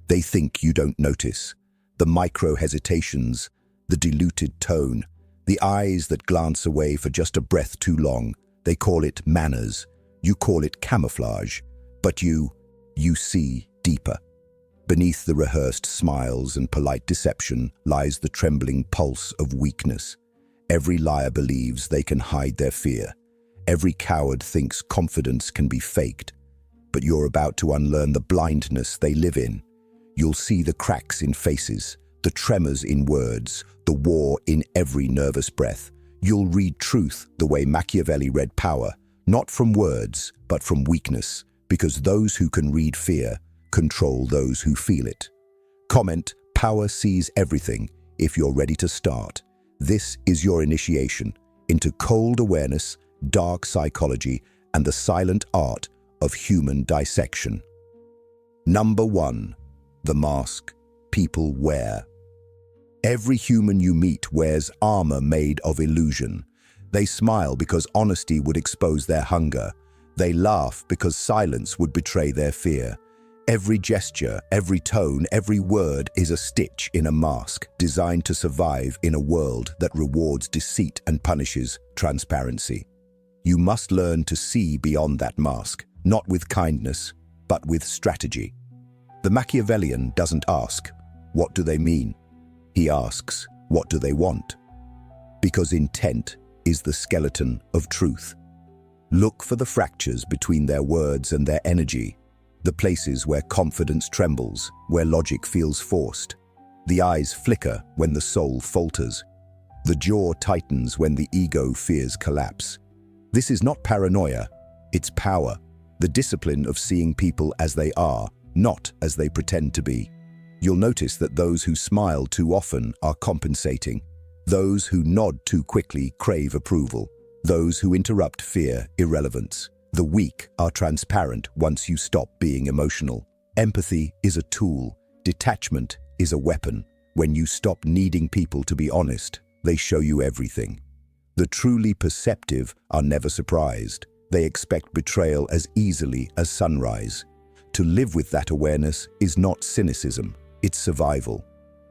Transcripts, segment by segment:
They think you don't notice. The micro-hesitations, the diluted tone, the eyes that glance away for just a breath too long. They call it manners. You call it camouflage. But you see deeper. Beneath the rehearsed smiles and polite deception lies the trembling pulse of weakness. Every liar believes they can hide their fear. Every coward thinks confidence can be faked. But you're about to unlearn the blindness they live in. You'll see the cracks in faces, the tremors in words, the war in every nervous breath. You'll read truth the way Machiavelli read power, not from words, but from weakness, because those who can read fear control those who feel it. Comment, power sees everything. If you're ready to start, this is your initiation into cold awareness, dark psychology, and the silent art of human dissection. Number 1. The mask people wear. Every human you meet wears armor made of illusion. They smile because honesty would expose their hunger. They laugh because silence would betray their fear. Every gesture, every tone, every word is a stitch in a mask designed to survive in a world that rewards deceit and punishes transparency. You must learn to see beyond that mask, not with kindness, but with strategy. The Machiavellian doesn't ask, "What do they mean?" He asks, "What do they want?" Because intent is the skeleton of truth. Look for the fractures between their words and their energy, the places where confidence trembles, where logic feels forced. The eyes flicker when the soul falters. The jaw tightens when the ego fears collapse. This is not paranoia, it's power, the discipline of seeing people as they are, not as they pretend to be. You'll notice that those who smile too often are compensating. Those who nod too quickly crave approval. Those who interrupt fear irrelevance. The weak are transparent once you stop being emotional. Empathy is a tool. Detachment is a weapon. When you stop needing people to be honest, they show you everything. The truly perceptive are never surprised. They expect betrayal as easily as sunrise. To live with that awareness is not cynicism, it's survival.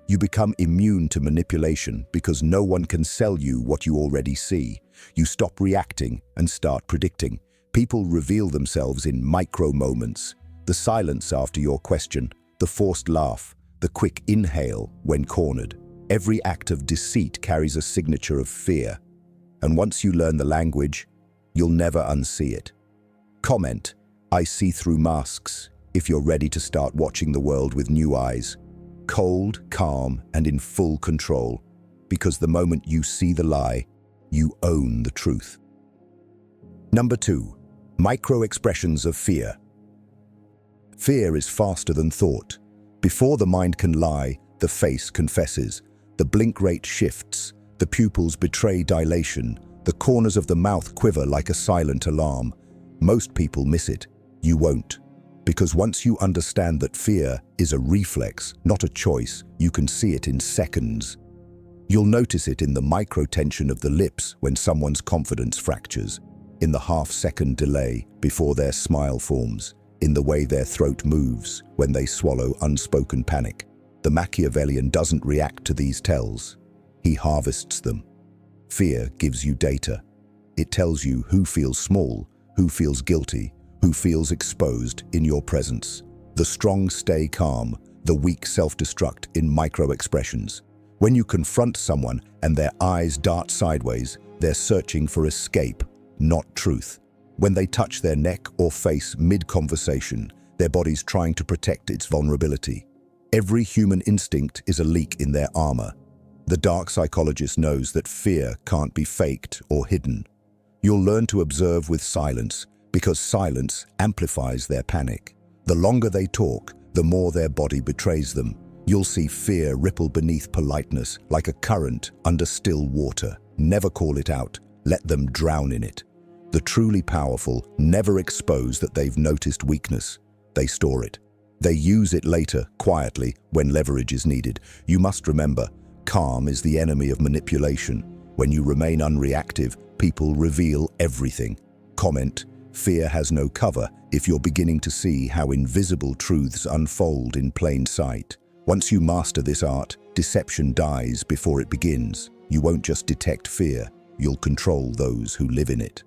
You become immune to manipulation because no one can sell you what you already see. You stop reacting and start predicting. People reveal themselves in micro moments. The silence after your question, the forced laugh, the quick inhale when cornered. Every act of deceit carries a signature of fear. And once you learn the language, you'll never unsee it. Comment, I see through masks, if you're ready to start watching the world with new eyes. Cold, calm, and in full control. Because the moment you see the lie, you own the truth. Number 2. Micro-expressions of fear. Fear is faster than thought. Before the mind can lie, the face confesses. The blink rate shifts. The pupils betray dilation. The corners of the mouth quiver like a silent alarm. Most people miss it. You won't. Because once you understand that fear is a reflex, not a choice, you can see it in seconds. You'll notice it in the micro-tension of the lips when someone's confidence fractures, in the half-second delay before their smile forms, in the way their throat moves when they swallow unspoken panic. The Machiavellian doesn't react to these tells. He harvests them. Fear gives you data. It tells you who feels small, who feels guilty, who feels exposed in your presence. The strong stay calm, the weak self-destruct in micro-expressions. When you confront someone and their eyes dart sideways, they're searching for escape, not truth. When they touch their neck or face mid-conversation, their body's trying to protect its vulnerability. Every human instinct is a leak in their armor. The dark psychologist knows that fear can't be faked or hidden. You'll learn to observe with silence, because silence amplifies their panic. The longer they talk, the more their body betrays them. You'll see fear ripple beneath politeness like a current under still water. Never call it out. Let them drown in it. The truly powerful never expose that they've noticed weakness. They store it. They use it later, quietly, when leverage is needed. You must remember, calm is the enemy of manipulation. When you remain unreactive, people reveal everything. Comment, Fear has no cover if you're beginning to see how invisible truths unfold in plain sight. Once you master this art, deception dies before it begins. You won't just detect fear, you'll control those who live in it.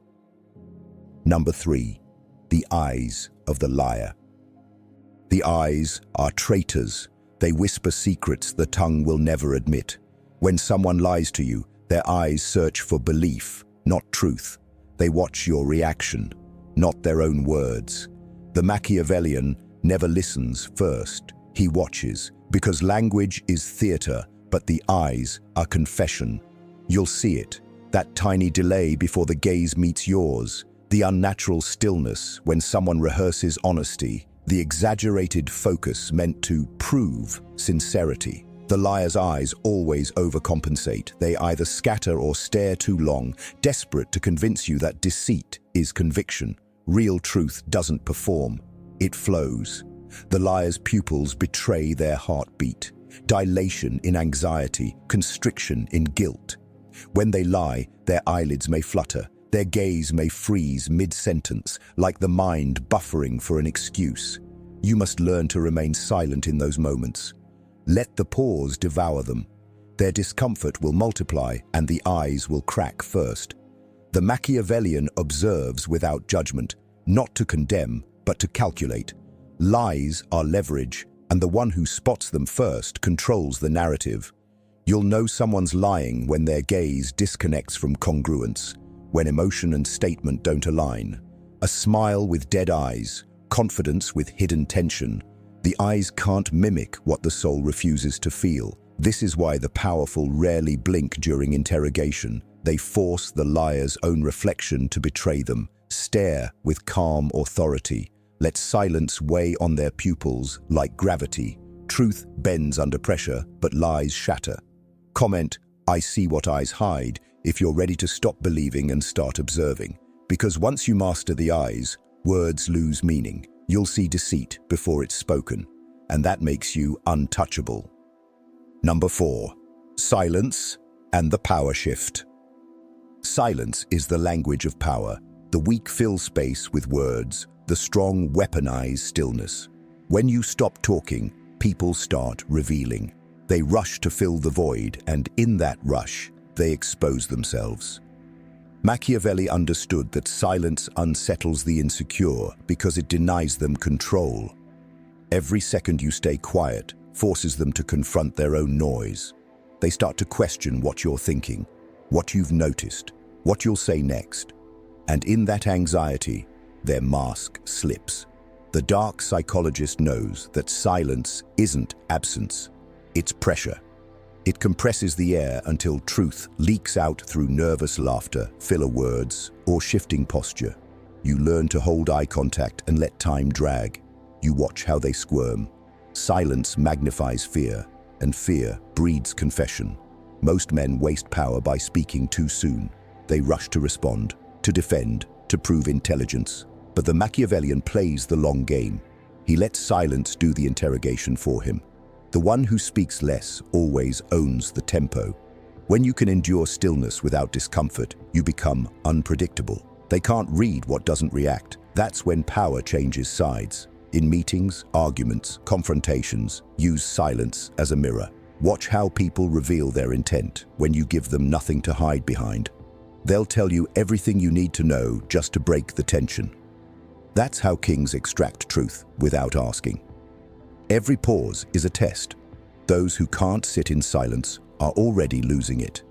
Number 3. The eyes of the liar. The eyes are traitors. They whisper secrets the tongue will never admit. When someone lies to you, their eyes search for belief, not truth. They watch your reaction, not their own words. The Machiavellian never listens first. He watches, because language is theater, but the eyes are confession. You'll see it, that tiny delay before the gaze meets yours, the unnatural stillness when someone rehearses honesty, the exaggerated focus meant to prove sincerity. The liar's eyes always overcompensate. They either scatter or stare too long, desperate to convince you that deceit is conviction. Real truth doesn't perform, it flows. The liar's pupils betray their heartbeat, dilation in anxiety, constriction in guilt. When they lie, their eyelids may flutter, their gaze may freeze mid-sentence, like the mind buffering for an excuse. You must learn to remain silent in those moments. Let the pause devour them. Their discomfort will multiply and the eyes will crack first. The Machiavellian observes without judgment, not to condemn, but to calculate. Lies are leverage, and the one who spots them first controls the narrative. You'll know someone's lying when their gaze disconnects from congruence, when emotion and statement don't align. A smile with dead eyes, confidence with hidden tension. The eyes can't mimic what the soul refuses to feel. This is why the powerful rarely blink during interrogation. They force the liar's own reflection to betray them. Stare with calm authority. Let silence weigh on their pupils like gravity. Truth bends under pressure, but lies shatter. Comment, "I see what eyes hide," if you're ready to stop believing and start observing. Because once you master the eyes, words lose meaning. You'll see deceit before it's spoken, and that makes you untouchable. Number 4. Silence and the power shift. Silence is the language of power. The weak fill space with words, the strong weaponize stillness. When you stop talking, people start revealing. They rush to fill the void, and in that rush, they expose themselves. Machiavelli understood that silence unsettles the insecure because it denies them control. Every second you stay quiet forces them to confront their own noise. They start to question what you're thinking, what you've noticed, what you'll say next. And in that anxiety, their mask slips. The dark psychologist knows that silence isn't absence, it's pressure. It compresses the air until truth leaks out through nervous laughter, filler words, or shifting posture. You learn to hold eye contact and let time drag. You watch how they squirm. Silence magnifies fear, and fear breeds confession. Most men waste power by speaking too soon. They rush to respond, to defend, to prove intelligence. But the Machiavellian plays the long game. He lets silence do the interrogation for him. The one who speaks less always owns the tempo. When you can endure stillness without discomfort, you become unpredictable. They can't read what doesn't react. That's when power changes sides. In meetings, arguments, confrontations, use silence as a mirror. Watch how people reveal their intent when you give them nothing to hide behind. They'll tell you everything you need to know just to break the tension. That's how kings extract truth without asking. Every pause is a test. Those who can't sit in silence are already losing it.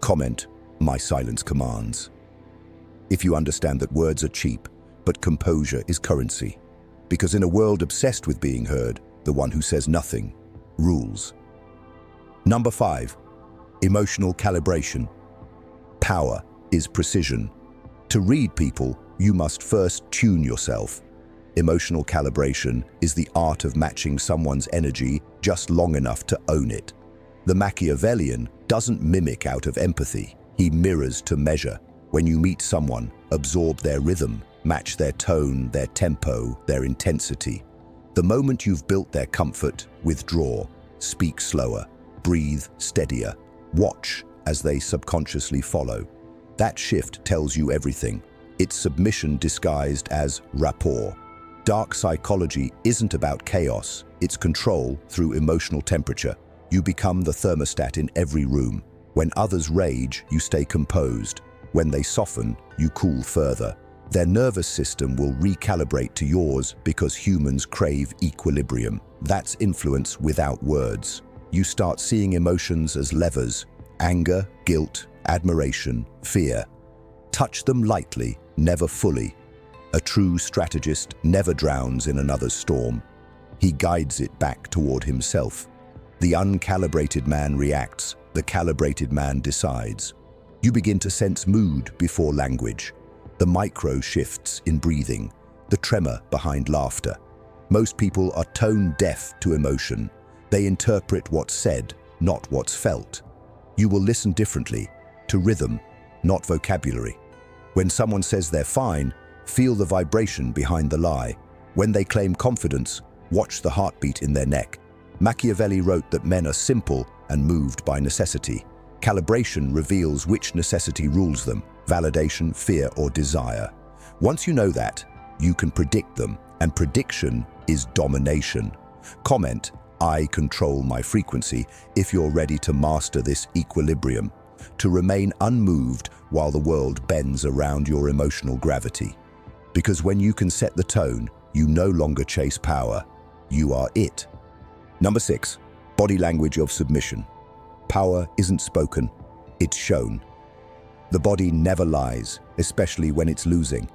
Comment, "My silence commands." If you understand that words are cheap, but composure is currency. Because in a world obsessed with being heard, the one who says nothing rules. Number 5. Emotional calibration. Power is precision. To read people, you must first tune yourself. Emotional calibration is the art of matching someone's energy just long enough to own it. The Machiavellian doesn't mimic out of empathy. He mirrors to measure. When you meet someone, absorb their rhythm, match their tone, their tempo, their intensity. The moment you've built their comfort, withdraw, speak slower, breathe steadier, watch as they subconsciously follow. That shift tells you everything. It's submission disguised as rapport. Dark psychology isn't about chaos, it's control through emotional temperature. You become the thermostat in every room. When others rage, you stay composed. When they soften, you cool further. Their nervous system will recalibrate to yours because humans crave equilibrium. That's influence without words. You start seeing emotions as levers: anger, guilt, admiration, fear. Touch them lightly, never fully. A true strategist never drowns in another's storm. He guides it back toward himself. The uncalibrated man reacts, the calibrated man decides. You begin to sense mood before language, the micro shifts in breathing, the tremor behind laughter. Most people are tone deaf to emotion. They interpret what's said, not what's felt. You will listen differently, to rhythm, not vocabulary. When someone says they're fine, feel the vibration behind the lie. When they claim confidence, watch the heartbeat in their neck. Machiavelli wrote that men are simple and moved by necessity. Calibration reveals which necessity rules them: validation, fear, or desire. Once you know that, you can predict them, and prediction is domination. Comment, "I control my frequency," if you're ready to master this equilibrium, to remain unmoved while the world bends around your emotional gravity. Because when you can set the tone, you no longer chase power, you are it. Number 6, body language of submission. Power isn't spoken, it's shown. The body never lies, especially when it's losing.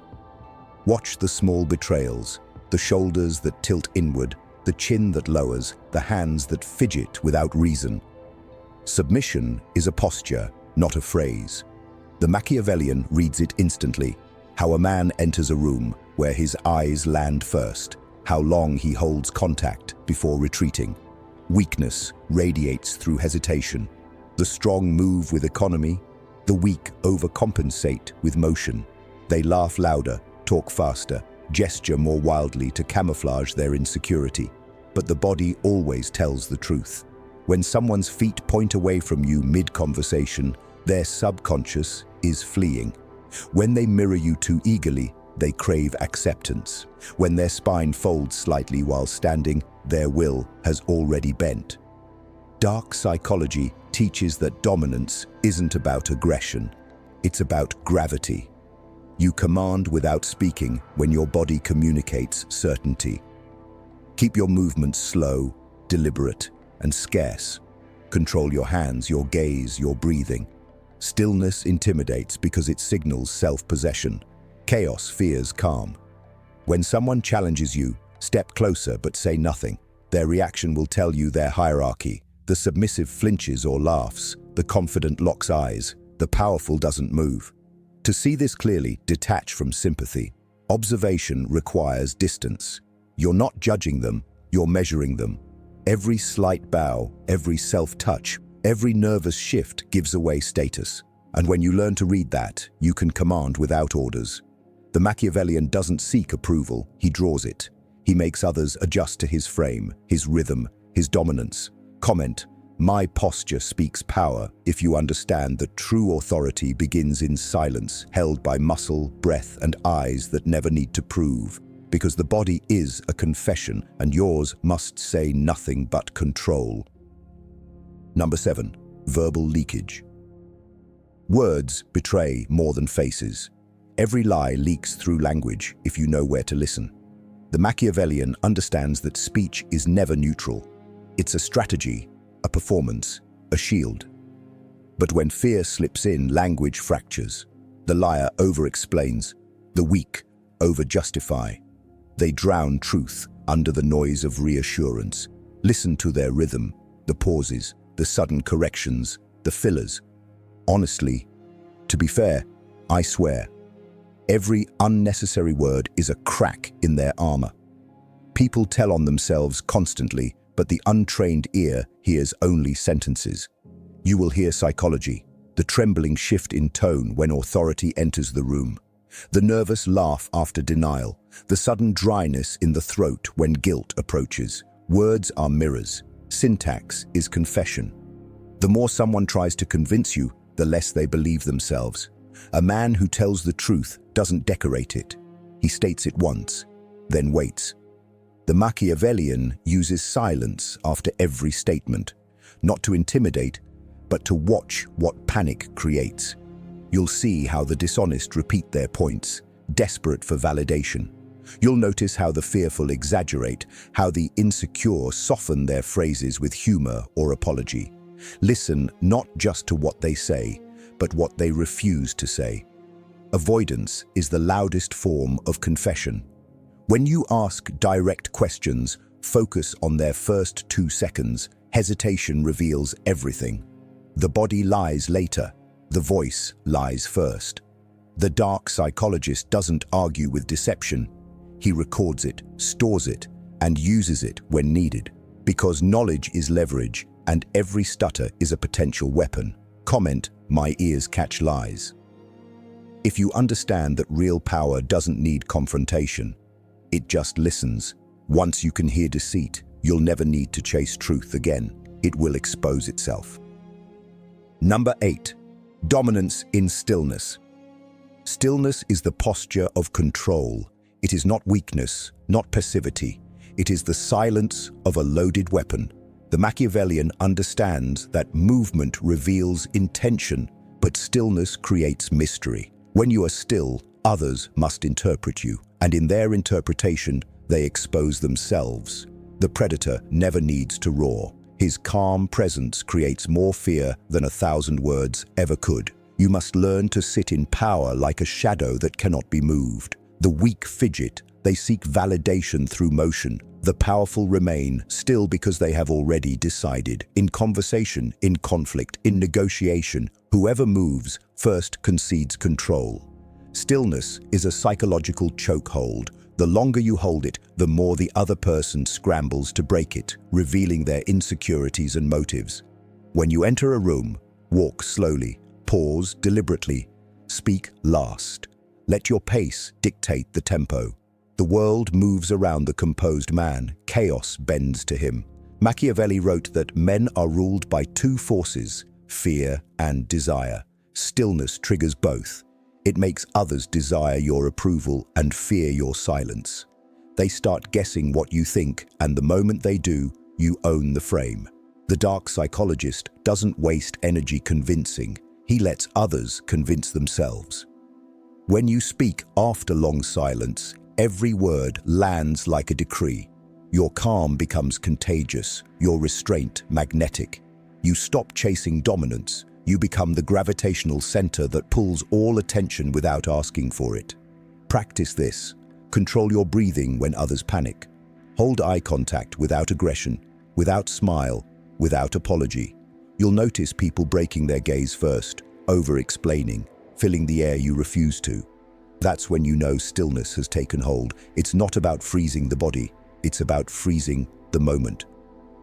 Watch the small betrayals, the shoulders that tilt inward, the chin that lowers, the hands that fidget without reason. Submission is a posture, not a phrase. The Machiavellian reads it instantly: how a man enters a room, where his eyes land first, how long he holds contact before retreating. Weakness radiates through hesitation. The strong move with economy, the weak overcompensate with motion. They laugh louder, talk faster, gesture more wildly to camouflage their insecurity. But the body always tells the truth. When someone's feet point away from you mid-conversation, their subconscious is fleeing. When they mirror you too eagerly, they crave acceptance. When their spine folds slightly while standing, their will has already bent. Dark psychology teaches that dominance isn't about aggression. It's about gravity. You command without speaking when your body communicates certainty. Keep your movements slow, deliberate, and scarce. Control your hands, your gaze, your breathing. Stillness intimidates because it signals self-possession. Chaos fears calm. When someone challenges you, step closer but say nothing. Their reaction will tell you their hierarchy. The submissive flinches or laughs. The confident locks eyes. The powerful doesn't move. To see this clearly, detach from sympathy. Observation requires distance. You're not judging them, you're measuring them. Every slight bow, every self-touch, every nervous shift gives away status. And when you learn to read that, you can command without orders. The Machiavellian doesn't seek approval, he draws it. He makes others adjust to his frame, his rhythm, his dominance. Comment, "My posture speaks power," if you understand that true authority begins in silence, held by muscle, breath, and eyes that never need to prove. Because the body is a confession, and yours must say nothing but control. Number 7, verbal leakage. Words betray more than faces. Every lie leaks through language if you know where to listen. The Machiavellian understands that speech is never neutral. It's a strategy, a performance, a shield. But when fear slips in, language fractures. The liar over-explains, the weak over-justify. They drown truth under the noise of reassurance. Listen to their rhythm, the pauses, the sudden corrections, the fillers. Honestly, to be fair, I swear, every unnecessary word is a crack in their armor. People tell on themselves constantly, but the untrained ear hears only sentences. You will hear psychology, the trembling shift in tone when authority enters the room, the nervous laugh after denial, the sudden dryness in the throat when guilt approaches. Words are mirrors. Syntax is confession. The more someone tries to convince you, the less they believe themselves. A man who tells the truth doesn't decorate it. He states it once, then waits. The Machiavellian uses silence after every statement, not to intimidate, but to watch what panic creates. You'll see how the dishonest repeat their points, desperate for validation. You'll notice how the fearful exaggerate, how the insecure soften their phrases with humor or apology. Listen not just to what they say, but what they refuse to say. Avoidance is the loudest form of confession. When you ask direct questions, focus on their first 2 seconds. Hesitation reveals everything. The body lies later. The voice lies first. The dark psychologist doesn't argue with deception. He records it, stores it, and uses it when needed. Because knowledge is leverage, and every stutter is a potential weapon. Comment, "My ears catch lies." If you understand that real power doesn't need confrontation, it just listens. Once you can hear deceit, you'll never need to chase truth again. It will expose itself. Number 8. Dominance in stillness. Stillness is the posture of control. It is not weakness, not passivity. It is the silence of a loaded weapon. The Machiavellian understands that movement reveals intention, but stillness creates mystery. When you are still, others must interpret you, and in their interpretation, they expose themselves. The predator never needs to roar. His calm presence creates more fear than 1,000 words ever could. You must learn to sit in power like a shadow that cannot be moved. The weak fidget. They seek validation through motion. The powerful remain still because they have already decided. In conversation, in conflict, in negotiation, whoever moves first concedes control. Stillness is a psychological chokehold. The longer you hold it, the more the other person scrambles to break it, revealing their insecurities and motives. When you enter a room, walk slowly, pause deliberately, speak last. Let your pace dictate the tempo. The world moves around the composed man. Chaos bends to him. Machiavelli wrote that men are ruled by 2 forces, fear and desire. Stillness triggers both. It makes others desire your approval and fear your silence. They start guessing what you think, and the moment they do, you own the frame. The dark psychologist doesn't waste energy convincing. He lets others convince themselves. When you speak after long silence, every word lands like a decree. Your calm becomes contagious, your restraint magnetic. You stop chasing dominance. You become the gravitational center that pulls all attention without asking for it. Practice this. Control your breathing when others panic. Hold eye contact without aggression, without smile, without apology. You'll notice people breaking their gaze first, over-explaining, filling the air you refuse to. That's when you know stillness has taken hold. It's not about freezing the body. It's about freezing the moment.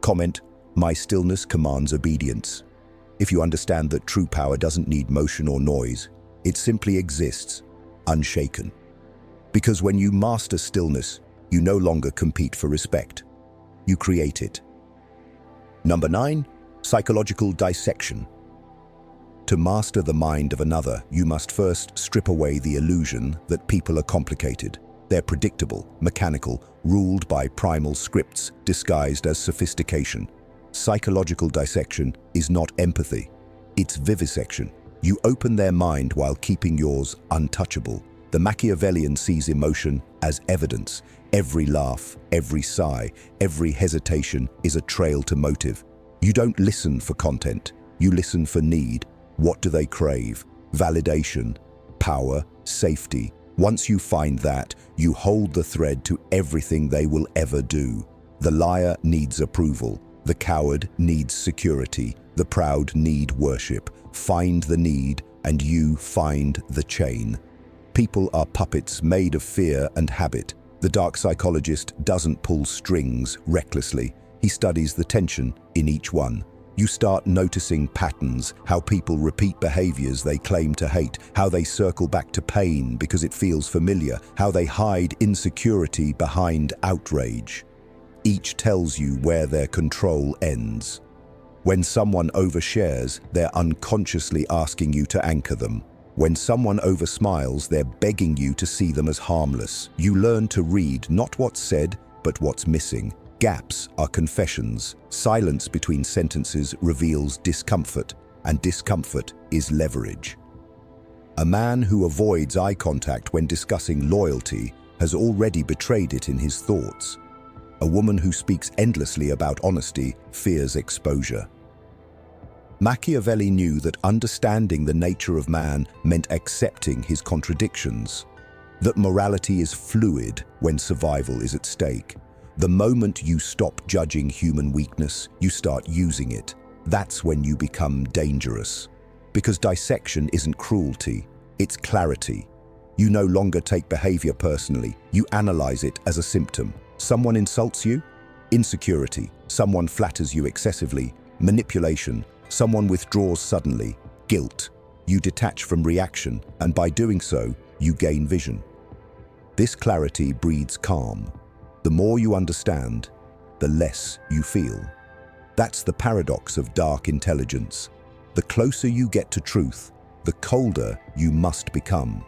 Comment, "My stillness commands obedience." If you understand that true power doesn't need motion or noise, it simply exists, unshaken. Because when you master stillness, you no longer compete for respect. You create it. Number 9, psychological dissection. To master the mind of another, you must first strip away the illusion that people are complicated. They're predictable, mechanical, ruled by primal scripts disguised as sophistication. Psychological dissection is not empathy, it's vivisection. You open their mind while keeping yours untouchable. The Machiavellian sees emotion as evidence. Every laugh, every sigh, every hesitation is a trail to motive. You don't listen for content, you listen for need. What do they crave? Validation, power, safety. Once you find that, you hold the thread to everything they will ever do. The liar needs approval. The coward needs security. The proud need worship. Find the need, and you find the chain. People are puppets made of fear and habit. The dark psychologist doesn't pull strings recklessly. He studies the tension in each one. You start noticing patterns, how people repeat behaviors they claim to hate, how they circle back to pain because it feels familiar, how they hide insecurity behind outrage. Each tells you where their control ends. When someone overshares, they're unconsciously asking you to anchor them. When someone oversmiles, they're begging you to see them as harmless. You learn to read not what's said, but what's missing. Gaps are confessions. Silence between sentences reveals discomfort, and discomfort is leverage. A man who avoids eye contact when discussing loyalty has already betrayed it in his thoughts. A woman who speaks endlessly about honesty fears exposure. Machiavelli knew that understanding the nature of man meant accepting his contradictions, that morality is fluid when survival is at stake. The moment you stop judging human weakness, you start using it. That's when you become dangerous. Because dissection isn't cruelty, it's clarity. You no longer take behavior personally, you analyze it as a symptom. Someone insults you? Insecurity. Someone flatters you excessively? Manipulation. Someone withdraws suddenly? Guilt. You detach from reaction, and by doing so, you gain vision. This clarity breeds calm. The more you understand, the less you feel. That's the paradox of dark intelligence. The closer you get to truth, the colder you must become.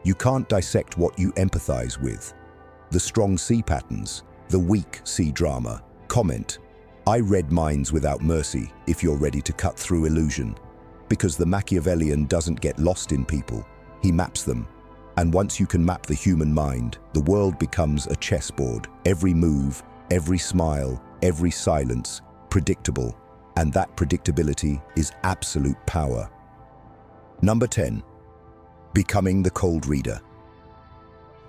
You can't dissect what you empathize with. The strong see patterns, the weak see drama. Comment, I read minds without mercy if you're ready to cut through illusion. Because the Machiavellian doesn't get lost in people, he maps them. And once you can map the human mind, the world becomes a chessboard. Every move, every smile, every silence, predictable. And that predictability is absolute power. Number 10. Becoming the cold reader.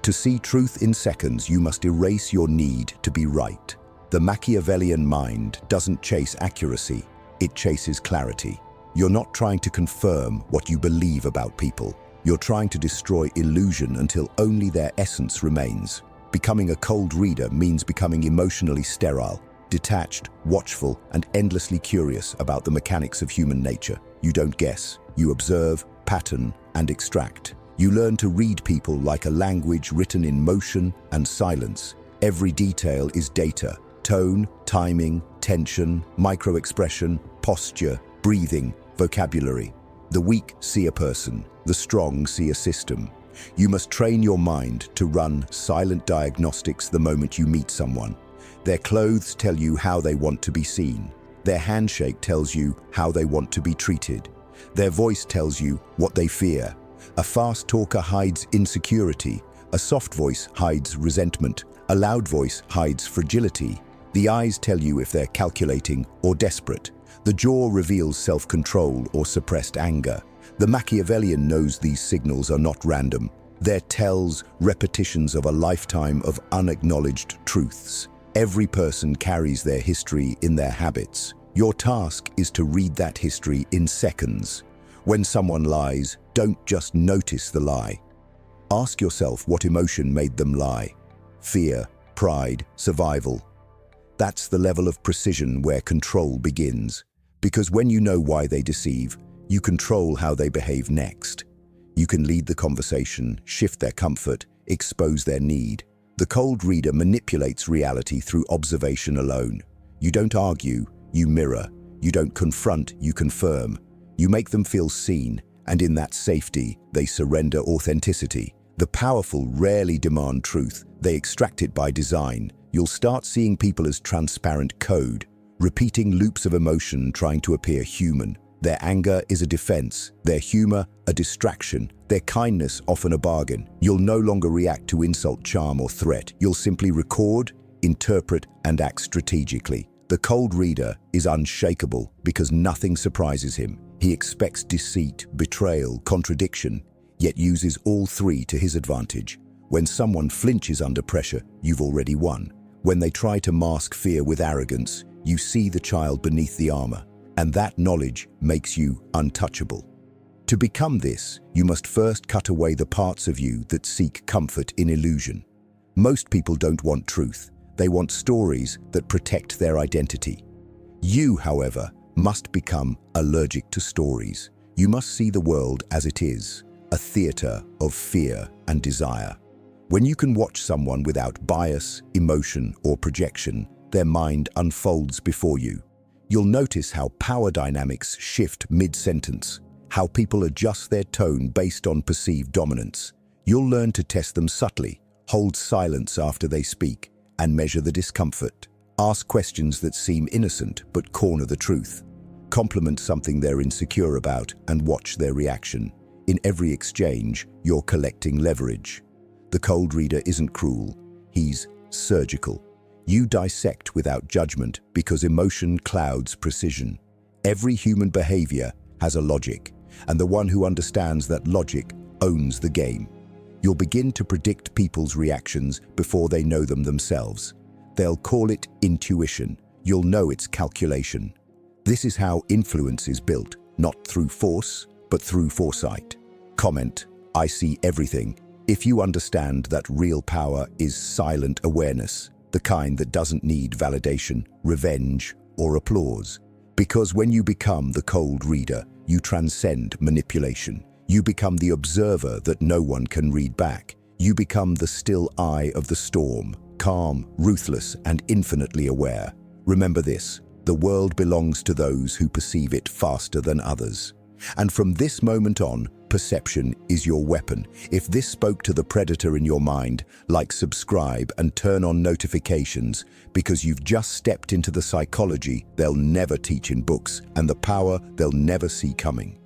To see truth in seconds, you must erase your need to be right. The Machiavellian mind doesn't chase accuracy, it chases clarity. You're not trying to confirm what you believe about people. You're trying to destroy illusion until only their essence remains. Becoming a cold reader means becoming emotionally sterile, detached, watchful, and endlessly curious about the mechanics of human nature. You don't guess, you observe, pattern, and extract. You learn to read people like a language written in motion and silence. Every detail is data: tone, timing, tension, micro-expression, posture, breathing, vocabulary. The weak see a person, the strong see a system. You must train your mind to run silent diagnostics the moment you meet someone. Their clothes tell you how they want to be seen. Their handshake tells you how they want to be treated. Their voice tells you what they fear. A fast talker hides insecurity. A soft voice hides resentment. A loud voice hides fragility. The eyes tell you if they're calculating or desperate. The jaw reveals self-control or suppressed anger. The Machiavellian knows these signals are not random. They're tells, repetitions of a lifetime of unacknowledged truths. Every person carries their history in their habits. Your task is to read that history in seconds. When someone lies, don't just notice the lie. Ask yourself what emotion made them lie. Fear, pride, survival. That's the level of precision where control begins. Because when you know why they deceive, you control how they behave next. You can lead the conversation, shift their comfort, expose their need. The cold reader manipulates reality through observation alone. You don't argue, you mirror. You don't confront, you confirm. You make them feel seen, and in that safety, they surrender authenticity. The powerful rarely demand truth, they extract it by design. You'll start seeing people as transparent code, repeating loops of emotion trying to appear human. Their anger is a defense, their humor a distraction, their kindness often a bargain. You'll no longer react to insult, charm, or threat. You'll simply record, interpret, and act strategically. The cold reader is unshakable because nothing surprises him. He expects deceit, betrayal, contradiction, yet uses all three to his advantage. When someone flinches under pressure, you've already won. When they try to mask fear with arrogance, you see the child beneath the armor, and that knowledge makes you untouchable. To become this, you must first cut away the parts of you that seek comfort in illusion. Most people don't want truth. They want stories that protect their identity. You, however, must become allergic to stories. You must see the world as it is, a theater of fear and desire. When you can watch someone without bias, emotion, or projection, their mind unfolds before you. You'll notice how power dynamics shift mid-sentence. how people adjust their tone based on perceived dominance. You'll learn to test them subtly, hold silence after they speak, and measure the discomfort. Ask questions that seem innocent but corner the truth. Compliment something they're insecure about and watch their reaction. In every exchange, you're collecting leverage. The cold reader isn't cruel, he's surgical. You dissect without judgment because emotion clouds precision. Every human behavior has a logic, and the one who understands that logic owns the game. You'll begin to predict people's reactions before they know them themselves. They'll call it intuition. You'll know it's calculation. This is how influence is built, not through force, but through foresight. Comment, I see everything, if you understand that real power is silent awareness, the kind that doesn't need validation, revenge, or applause. Because when you become the cold reader, you transcend manipulation. You become the observer that no one can read back. You become the still eye of the storm, calm, ruthless, and infinitely aware. Remember this, the world belongs to those who perceive it faster than others. And from this moment on, perception is your weapon. If this spoke to the predator in your mind, like, subscribe, and turn on notifications, because you've just stepped into the psychology they'll never teach in books and the power they'll never see coming.